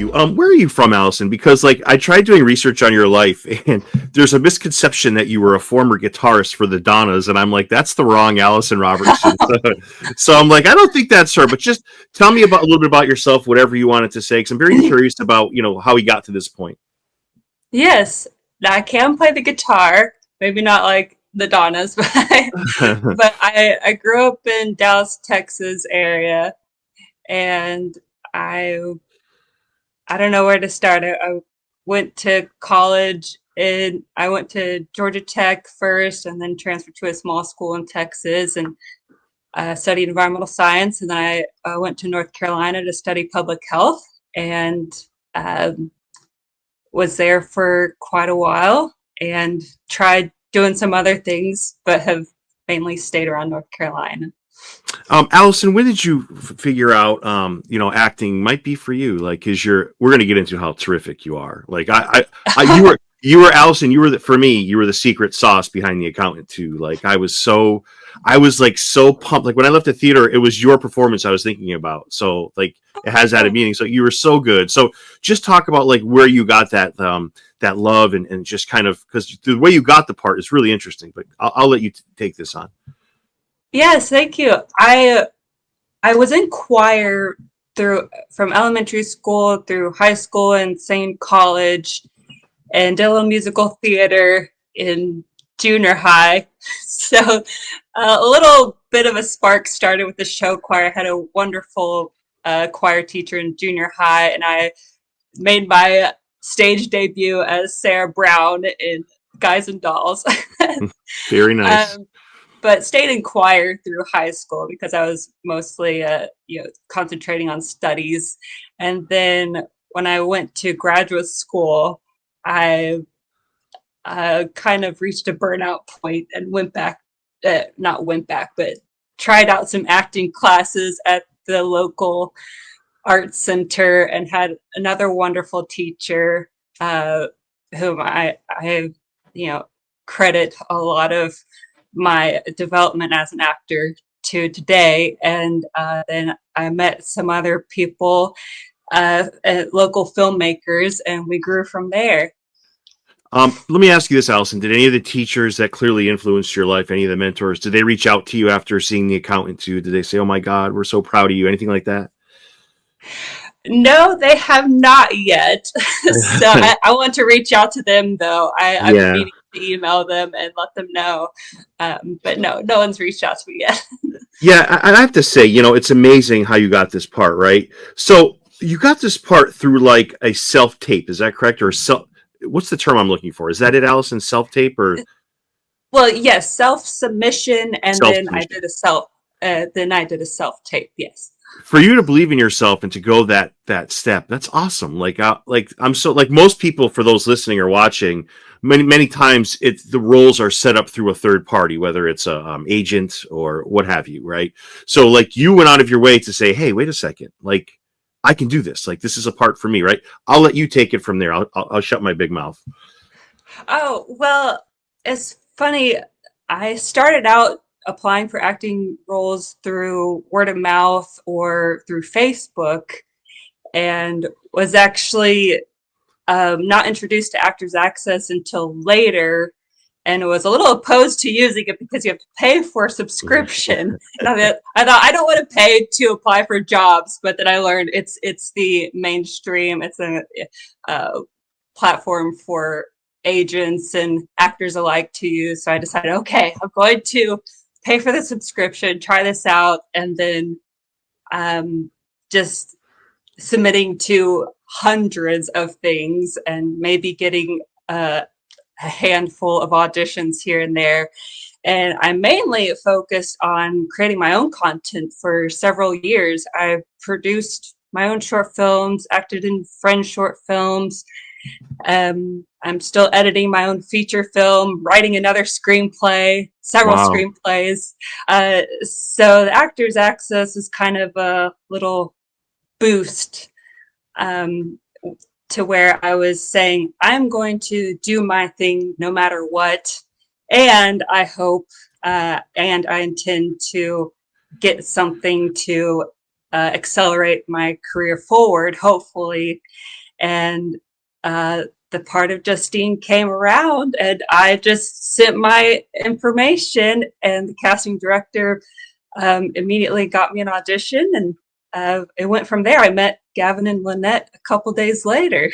you. Where are you from, Allison? Because like I tried doing research on your life, and there's a misconception that you were a former guitarist for the Donnas, and I'm like, that's the wrong Allison Robertson. So I'm like, I don't think that's her. But just tell me about a little bit about yourself, whatever you wanted to say, because I'm very curious about how we got to this point. Yes, I can play the guitar. Maybe not like the Donnas, but I grew up in Dallas, Texas area, and I I don't know where to start. I went to college and I went to Georgia Tech first, and then transferred to a small school in Texas and studied environmental science. And then I went to North Carolina to study public health, and um, was there for quite a while and tried doing some other things, but have mainly stayed around North Carolina. Allison, when did you figure out, acting might be for you? Like, we're going to get into how terrific you are. Like, you were Allison. For me, you were the secret sauce behind the accountant too. Like, I was like so pumped. Like when I left the theater, it was your performance I was thinking about. So like, it has that meaning. So you were so good. So just talk about like where you got that love and just kind of, because the way you got the part is really interesting. But I'll let you take this on. Yes, thank you. I was in choir through from elementary school through high school and same college, and did a little musical theater in junior high. So a little bit of a spark started with the show choir. I had a wonderful choir teacher in junior high, and I made my stage debut as Sarah Brown in Guys and Dolls. Very nice. But stayed in choir through high school because I was mostly concentrating on studies. And then when I went to graduate school, I kind of reached a burnout point and went back, not went back, but tried out some acting classes at the local art center and had another wonderful teacher whom I credit a lot of my development as an actor to today. And then I met some other people, local filmmakers, and we grew from there. Let me ask you this, Allison. Did any of the teachers that clearly influenced your life, any of the mentors, did they reach out to you after seeing The Accountant too? Did they say, "Oh my God, we're so proud of you"? Anything like that? No, they have not yet. So I want to reach out to them, though. I've been Yeah. meaning to email them and let them know. But no one's reached out to me yet. Yeah, I have to say, it's amazing how you got this part, right? So you got this part through like a self tape, is that correct? Or what's the term I'm looking for? Is that it, Allison? Self tape or Well, yes, self submission, and self then I submission? did a self tape. Yes. For you to believe in yourself and to go that step, that's awesome. Like I'm so like most people, for those listening or watching, many times the roles are set up through a third party, whether it's a agent or what have you, right? So like you went out of your way to say, hey, wait a second, like I can do this. Like this is a part for me, right? I'll let you take it from there. I'll shut my big mouth. Oh, well, it's funny. I started out applying for acting roles through word of mouth or through Facebook, and was actually not introduced to Actors Access until later, and was a little opposed to using it because you have to pay for a subscription. And I thought I don't want to pay to apply for jobs, but then I learned it's the mainstream. It's a platform for agents and actors alike to use. So I decided, okay, I'm going to pay for the subscription, try this out, and then just submitting to hundreds of things and maybe getting a handful of auditions here and there. And I mainly focused on creating my own content for several years. I produced my own short films, acted in friends' short films. I'm still editing my own feature film, writing another screenplay, several Wow. screenplays. So the Actors Access is kind of a little boost um, to where I was saying, I'm going to do my thing no matter what. And I hope and I intend to get something to accelerate my career forward, hopefully. And the part of Justine came around, and I just sent my information, and the casting director immediately got me an audition, and it went from there. I met Gavin and Lynette a couple days later.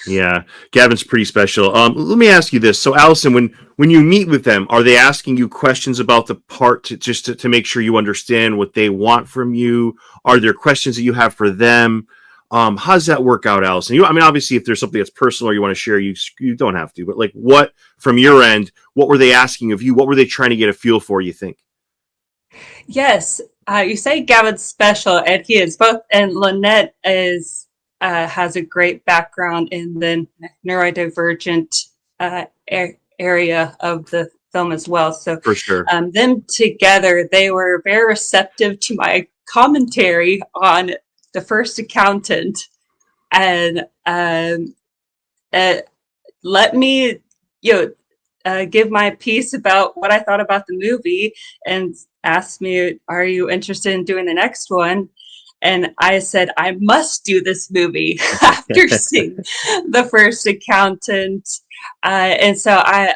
Yeah, Gavin's pretty special. Let me ask you this. So, Allison, when you meet with them, are they asking you questions about the part to make sure you understand what they want from you? Are there questions that you have for them? How does that work out, Allison? I mean, obviously, if there's something that's personal or you want to share, you don't have to. But like, what from your end? What were they asking of you? What were they trying to get a feel for? You think? Yes, you say Gavin's special, and he is both. And Lynette is has a great background in the neurodivergent area of the film as well. So, For sure. them together, they were very receptive to my commentary on the first accountant, and uh, let me, you know, give my piece about what I thought about the movie, and asked me, "Are you interested in doing the next one?" And I said, "I must do this movie after seeing the first accountant." And so I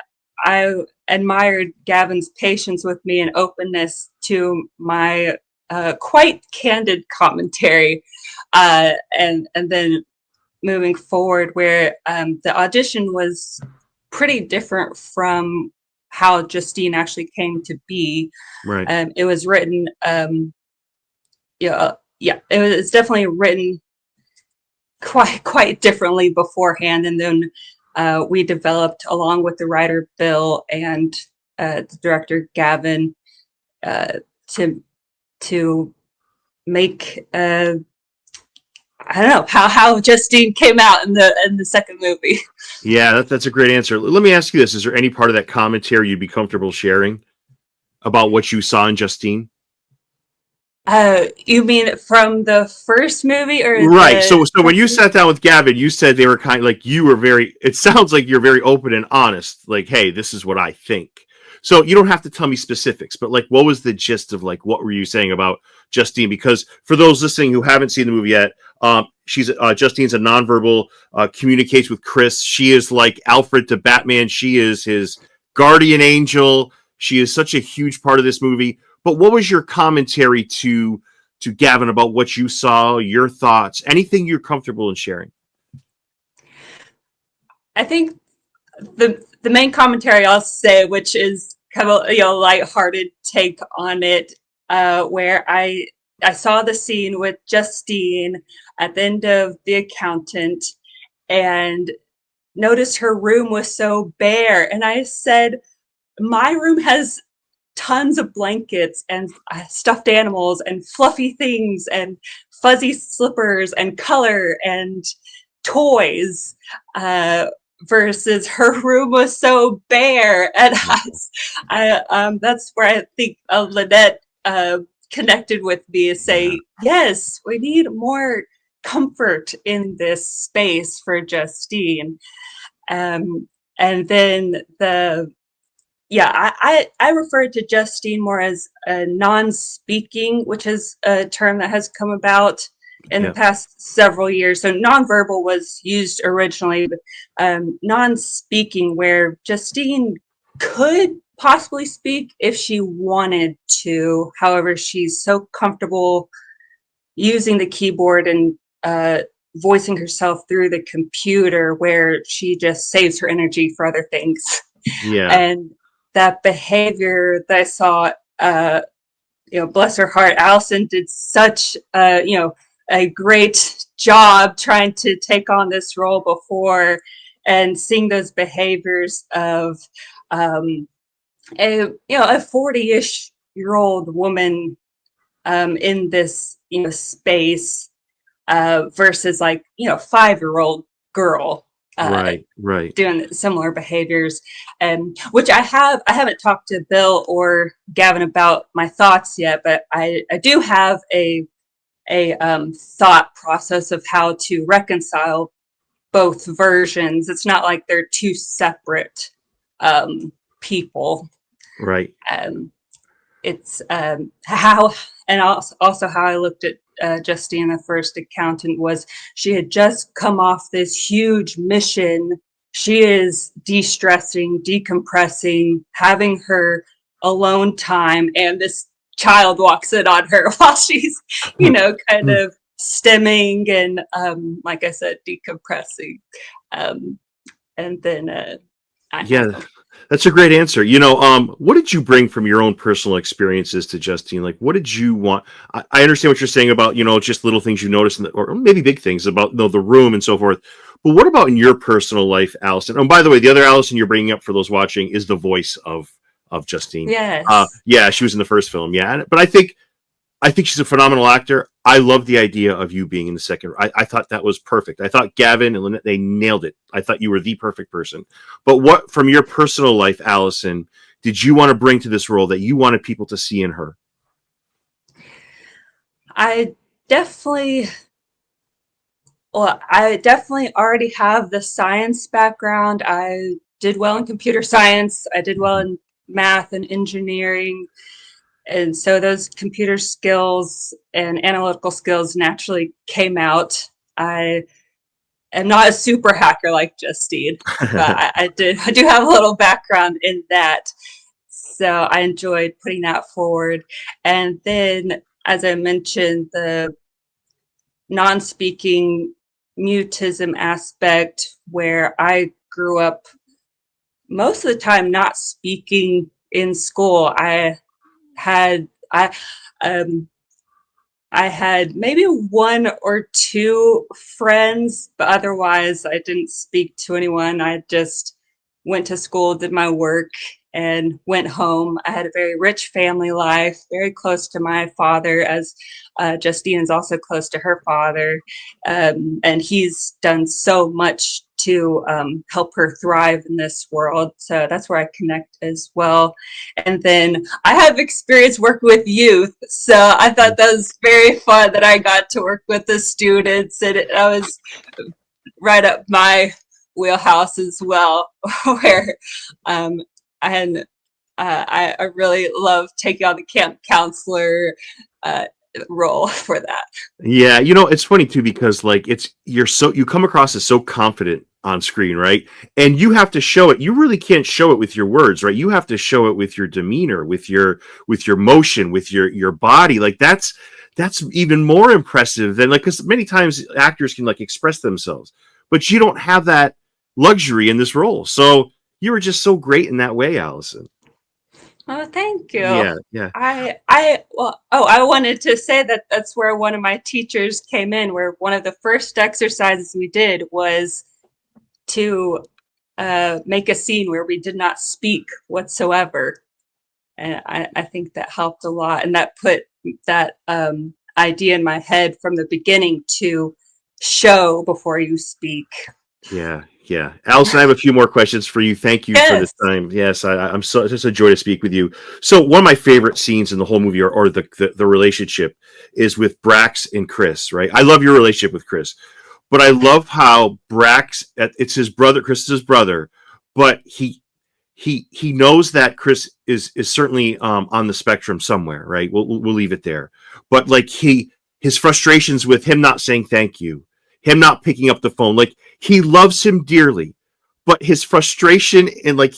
admired Gavin's patience with me and openness to my quite candid commentary, and then moving forward, where the audition was pretty different from how Justine actually came to be. Right. It was written, it was definitely written quite differently beforehand, and then we developed, along with the writer Bill and the director Gavin, to make I don't know how Justine came out in the second movie. Yeah, that's a great answer. Let me ask you this: is there any part of that commentary you'd be comfortable sharing about what you saw in Justine? You mean from the first movie or Right. the So when you second? sat down with Gavin, you said they were kind of like you were very. It sounds like you're very open and honest. Like, hey, this is what I think. So you don't have to tell me specifics, but like, what was the gist of like what were you saying about Justine? Because for those listening who haven't seen the movie yet, she's Justine's a nonverbal, communicates with Chris. She is like Alfred to Batman. She is his guardian angel. She is such a huge part of this movie. But what was your commentary to Gavin about what you saw, your thoughts, anything you're comfortable in sharing? I think the main commentary I'll say, which is kind of lighthearted take on it, where I saw the scene with Justine at the end of The Accountant, and noticed her room was so bare, and I said, my room has tons of blankets and stuffed animals and fluffy things and fuzzy slippers and color and toys, versus her room was so bare. And that's where I think Lynette connected with me, is Yeah. say, yes, we need more comfort in this space for Justine. And then I refer to Justine more as a non-speaking, which is a term that has come about in the Yeah. past several years. So nonverbal was used originally, but non-speaking, where Justine could possibly speak if she wanted to. However, she's so comfortable using the keyboard and voicing herself through the computer, where she just saves her energy for other things. Yeah. And that behavior that I saw, bless her heart, Allison did such, a great job trying to take on this role before, and seeing those behaviors of a 40-ish year old woman in this space, versus like 5-year-old girl Right. Right. doing similar behaviors, and which I haven't talked to Bill or Gavin about my thoughts yet, but I do have a thought process of how to reconcile both versions. It's not like they're two separate people. Right. Um, it's how, and also how I looked at Justine, the first accountant, was she had just come off this huge mission. She is de-stressing, decompressing, having her alone time, and this child walks in on her while she's, kind of stimming and, like I said, decompressing. Um, and then I Yeah, have that's a great answer. What did you bring from your own personal experiences to Justine? Like, what did you want? I understand what you're saying about, just little things you notice, or maybe big things about the room and so forth. But what about in your personal life, Allison? And by the way, the other Allison you're bringing up for those watching is the voice of Justine. yes. Yeah, she was in the first film. Yeah, but I think she's a phenomenal actor. I love the idea of you being in the second. I thought that was perfect. I thought Gavin and Lynette, they nailed it. I thought you were the perfect person. But what from your personal life, Allison, did you want to bring to this role that you wanted people to see in her? I definitely, I definitely already have the science background. I did well in computer science. I did well in math and engineering. And so those computer skills and analytical skills naturally came out. I am not a super hacker like Justine, but I do have a little background in that. So I enjoyed putting that forward. And then, as I mentioned, the non-speaking mutism aspect, where I grew up most of the time not speaking in school. Had I um I had maybe one or two friends, but otherwise I didn't speak to anyone. I just went to school, did my work, and went home. I had a very rich family life, very close to my father, as Justine is also close to her father. And he's done so much to help her thrive in this world. So that's where I connect as well. And then I have experience working with youth, so I thought that was very fun that I got to work with the students, and I was right up my wheelhouse as well, where um, I had I really love taking on the camp counselor uh, role for that. Yeah, it's funny too because like you come across as so confident on screen, right? And you have to show it. You really can't show it with your words, right? You have to show it with your demeanor, with your motion, with your body. Like that's even more impressive than like because many times actors can like express themselves, but you don't have that luxury in this role. So you were just so great in that way, Allison. Oh, thank you. Yeah, yeah. I wanted to say that that's where one of my teachers came in, where one of the first exercises we did was to make a scene where we did not speak whatsoever. And I think that helped a lot. And that put that idea in my head from the beginning to show before you speak. Yeah, yeah. Allison, I have a few more questions for you. Thank you for this Yes. time. Yes, I'm so it's just a joy to speak with you. So one of my favorite scenes in the whole movie, or the relationship, is with Brax and Chris. Right? I love your relationship with Chris, but I love how Brax. It's his brother. Chris is his brother, but he knows that Chris is certainly on the spectrum somewhere. Right? We'll leave it there. But like his frustrations with him not saying thank you, him not picking up the phone, like he loves him dearly, but his frustration and like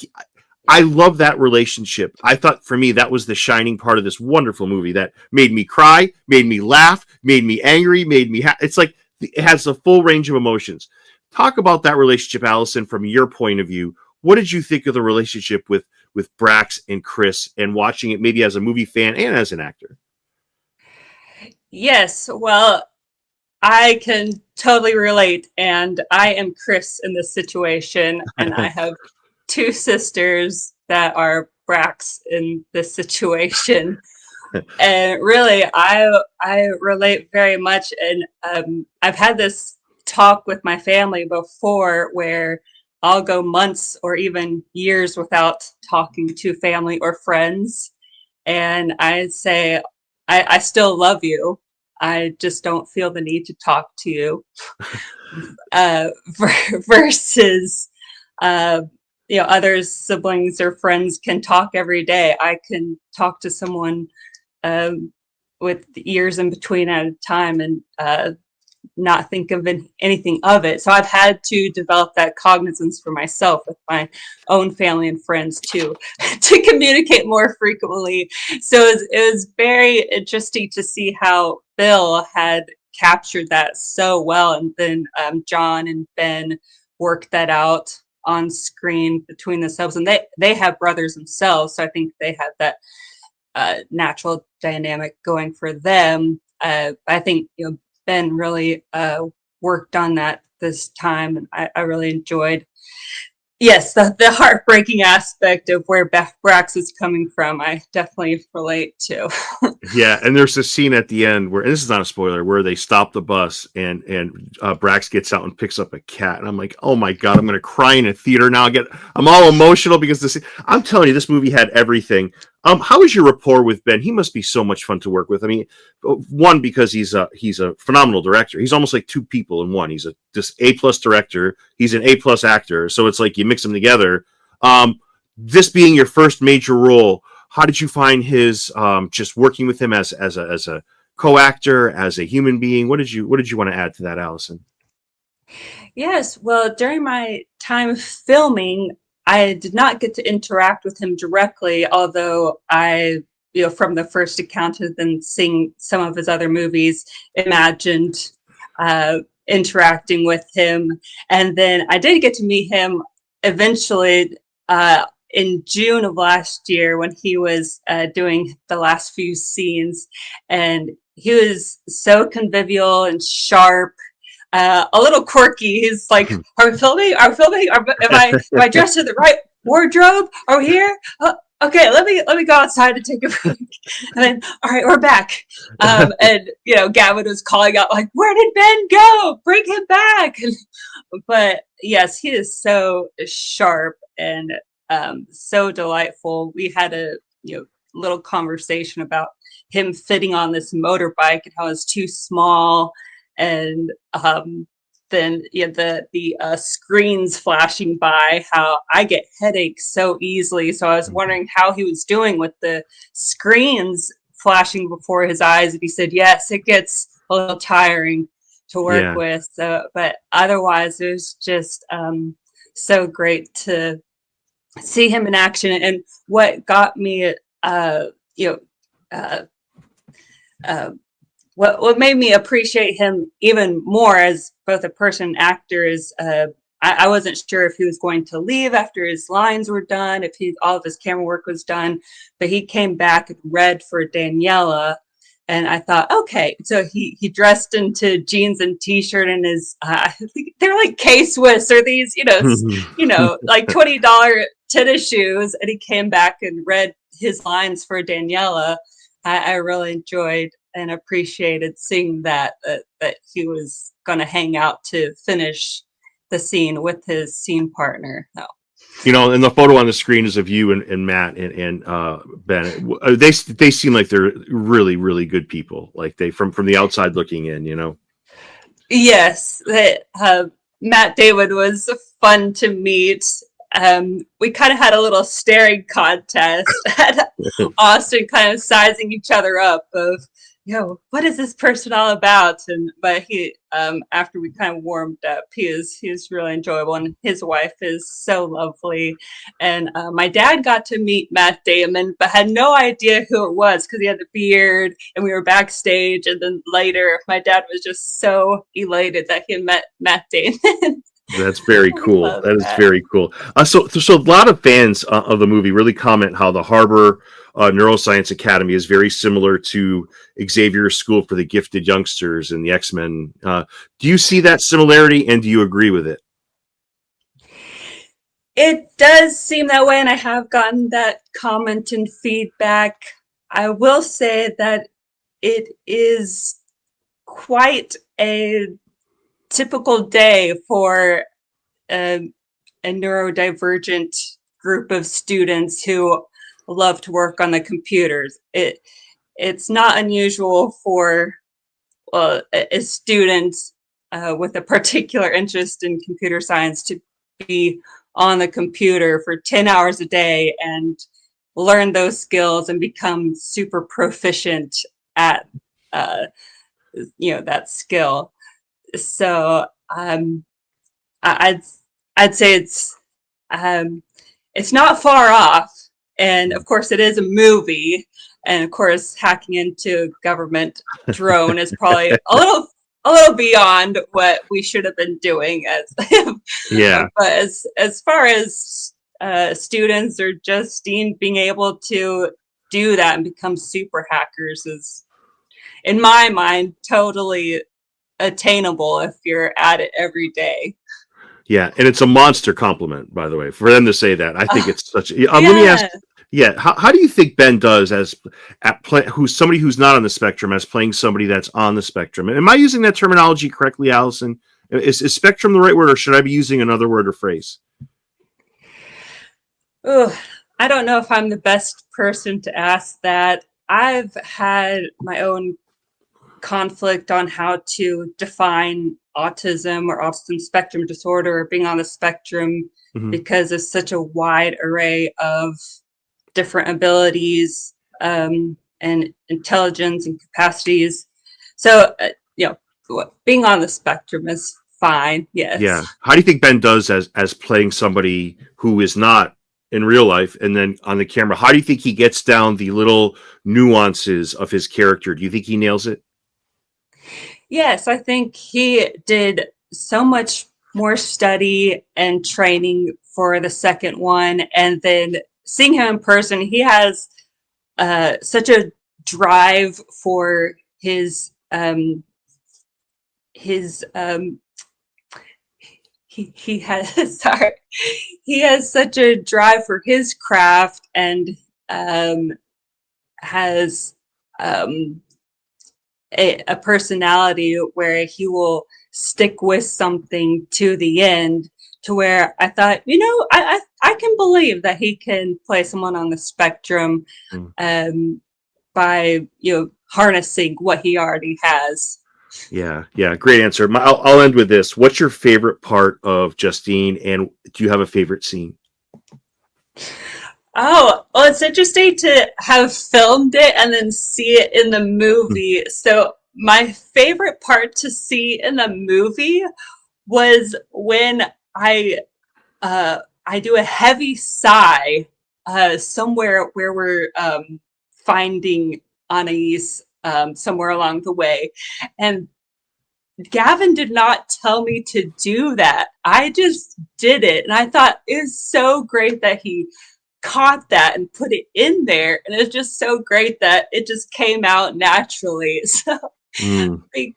I love that relationship. I thought for me that was the shining part of this wonderful movie that made me cry, made me laugh, made me angry, made me it's like it has a full range of emotions. Talk about that relationship, Allison, from your point of view. What did you think of the relationship with Brax and Chris, and watching it maybe as a movie fan and as an actor? Yes. Well, I can totally relate. And I am Chris in this situation. And I have two sisters that are Brax in this situation. And really, I relate very much. And I've had this talk with my family before where I'll go months or even years without talking to family or friends. And I say, I still love you. I just don't feel the need to talk to you. Uh, versus uh, other siblings or friends can talk every day. I can talk to someone with years in between at a time and not think of anything of it. So I've had to develop that cognizance for myself with my own family and friends too, to communicate more frequently. So it was very interesting to see how Bill had captured that so well. And then John and Ben worked that out on screen between themselves. And they have brothers themselves. So I think they have that natural dynamic going for them. I think, Ben really worked on that this time, and I really enjoyed, yes, the heartbreaking aspect of where Brax is coming from. I definitely relate to. Yeah, and there's a scene at the end where, and this is not a spoiler, where they stop the bus and Brax gets out and picks up a cat, and I'm like, oh my god, I'm gonna cry in a theater now. I'm all emotional because I'm telling you, this movie had everything. How is your rapport with Ben? He must be so much fun to work with. I mean, one, because he's a phenomenal director. He's almost like two people in one. He's this A+ director. He's an A+ actor. So it's like you mix them together. This being your first major role, how did you find his just working with him as a co-actor, as a human being? What did you want to add to that, Allison? Yes, well, during my time filming, I did not get to interact with him directly, although I, from the first encounter, then seeing some of his other movies, imagined interacting with him. And then I did get to meet him eventually in June of last year when he was doing the last few scenes. And he was so convivial and sharp, a little quirky. He's like, "Are we filming? Are we filming? Am I dressed in the right wardrobe? Are we here? Okay, let me go outside and take a break." And then, all right, we're back. And Gavin was calling out like, "Where did Ben go? Bring him back!" But yes, he is so sharp and so delightful. We had a little conversation about him fitting on this motorbike and how it's too small, and then the screens flashing by, how I get headaches so easily. So I was wondering how he was doing with the screens flashing before his eyes, and he said yes, it gets a little tiring to work with. So, but otherwise, it was just so great to see him in action. And what got me what made me appreciate him even more as both a person and actor is I wasn't sure if he was going to leave after his lines were done, if all of his camera work was done, but he came back and read for Daniela. And I thought, okay, so he dressed into jeans and t-shirt and his I think they're like K-Swiss or these like $20 tennis shoes, and he came back and read his lines for Daniela. I really enjoyed and appreciated seeing that he was going to hang out to finish the scene with his scene partner. So. And the photo on the screen is of you and Matt and Ben. They seem like they're really, really good people. Like they from the outside looking in. Yes, Matt David was fun to meet. We kind of had a little staring contest at Austin, kind of sizing each other up of, what is this person all about? But he, after we kind of warmed up, he's really enjoyable, and his wife is so lovely. And my dad got to meet Matt Damon, but had no idea who it was because he had the beard, and we were backstage. And then later, my dad was just so elated that he met Matt Damon. That's very cool. That is very cool. So a lot of fans of the movie really comment how the Harbor Neuroscience Academy is very similar to Xavier's School for the Gifted Youngsters and the X-Men. Do you see that similarity, and do you agree with it? It does seem that way, and I have gotten that comment and feedback. I will say that it is quite a typical day for a neurodivergent group of students who love to work on the computers. It's not unusual for a student with a particular interest in computer science to be on the computer for 10 hours a day and learn those skills and become super proficient at that skill. So I'd say it's not far off, and of course it is a movie, and of course hacking into a government drone is probably a little beyond what we should have been doing Yeah. but as far as students or Justine being able to do that and become super hackers is, in my mind, totally attainable if you're at it every day. Yeah, and it's a monster compliment, by the way, for them to say that. I think it's such. Let me ask. Yeah. Yeah, how do you think Ben does as who's somebody who's not on the spectrum as playing somebody that's on the spectrum? Am I using that terminology correctly, Allison? Is spectrum the right word, or should I be using another word or phrase? Ugh, I don't know if I'm the best person to ask that. I've had my own conflict on how to define autism or autism spectrum disorder or being on the spectrum Mm-hmm. because of such a wide array of different abilities and intelligence and capacities. So, being on the spectrum is fine. Yes. Yeah. How do you think Ben does as playing somebody who is not in real life and then on the camera? How do you think he gets down the little nuances of his character? Do you think he nails it? Yes, I think he did so much more study and training for the second one. And then seeing him in person, he has such a drive for his he has sorry he has such a drive for his craft and has um, a personality where he will stick with something to the end, to where I thought, I can believe that he can play someone on the spectrum by harnessing what he already has. Yeah, yeah, great answer. I'll end with this. What's your favorite part of Justine, and do you have a favorite scene? Oh, well, it's interesting to have filmed it and then see it in the movie. So my favorite part to see in the movie was when I I do a heavy sigh somewhere where we're finding Anais somewhere along the way, and Gavin did not tell me to do that. I just did it, and I thought it was so great that he caught that and put it in there, and it's just so great that it just came out naturally. So Mm. I think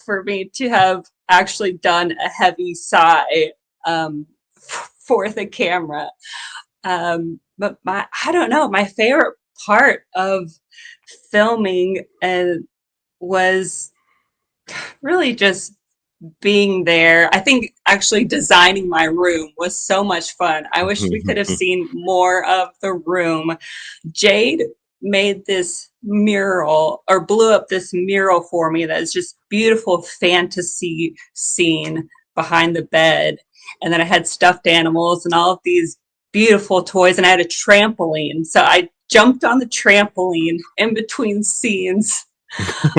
for me to have actually done a heavy sigh for the camera, but I don't know, my favorite part of filming was really just being there. I think actually designing my room was so much fun. I wish we could have seen more of the room. Jade made this mural or blew up this mural for me that is just beautiful fantasy scene behind the bed. And then I had stuffed animals and all of these beautiful toys, and I had a trampoline. So I jumped on the trampoline in between scenes.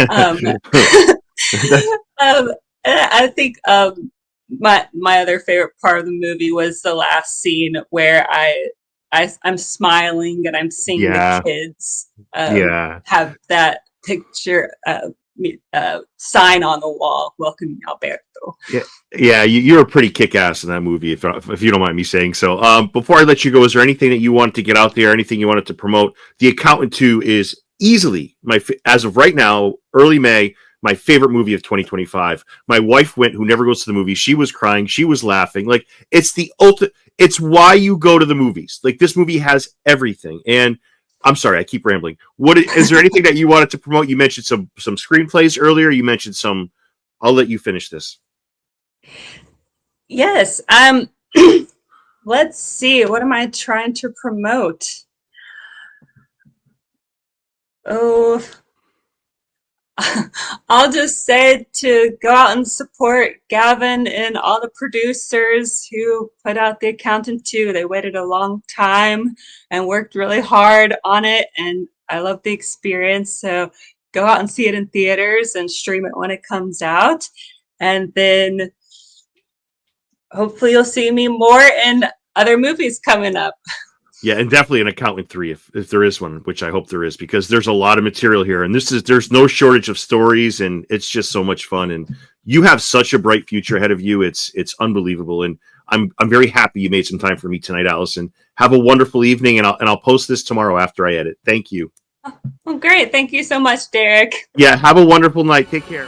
Um, um, I think my other favorite part of the movie was the last scene where I'm smiling and I'm seeing the Yeah, kids yeah, have that picture sign on the wall welcoming Alberto. yeah, yeah. You were pretty kick-ass in that movie, if you don't mind me saying so. Before I let you go, is there anything that you wanted to get out there? Anything you wanted to promote? The Accountant 2 is easily as of right now, early May, my favorite movie of 2025. My wife went, who never goes to the movie. She was crying. She was laughing. Like, it's the ultimate. It's why you go to the movies. Like, this movie has everything. And I'm sorry, I keep rambling. What is there anything that you wanted to promote? You mentioned some screenplays earlier. You mentioned some. I'll let you finish this. Yes. Let's see. What am I trying to promote? Oh, I'll just say to go out and support Gavin and all the producers who put out The Accountant 2. They waited a long time and worked really hard on it, and I love the experience. So go out and see it in theaters and stream it when it comes out. And then hopefully you'll see me more in other movies coming up. Yeah, and definitely an Accountant 3 if there is one, which I hope there is, because there's a lot of material here, and there's no shortage of stories, and it's just so much fun. And you have such a bright future ahead of you. It's unbelievable, and I'm very happy you made some time for me tonight, Allison. Have a wonderful evening, and I'll post this tomorrow after I edit. Thank you. Well, great. Thank you so much, Derek. Yeah, have a wonderful night. Take care.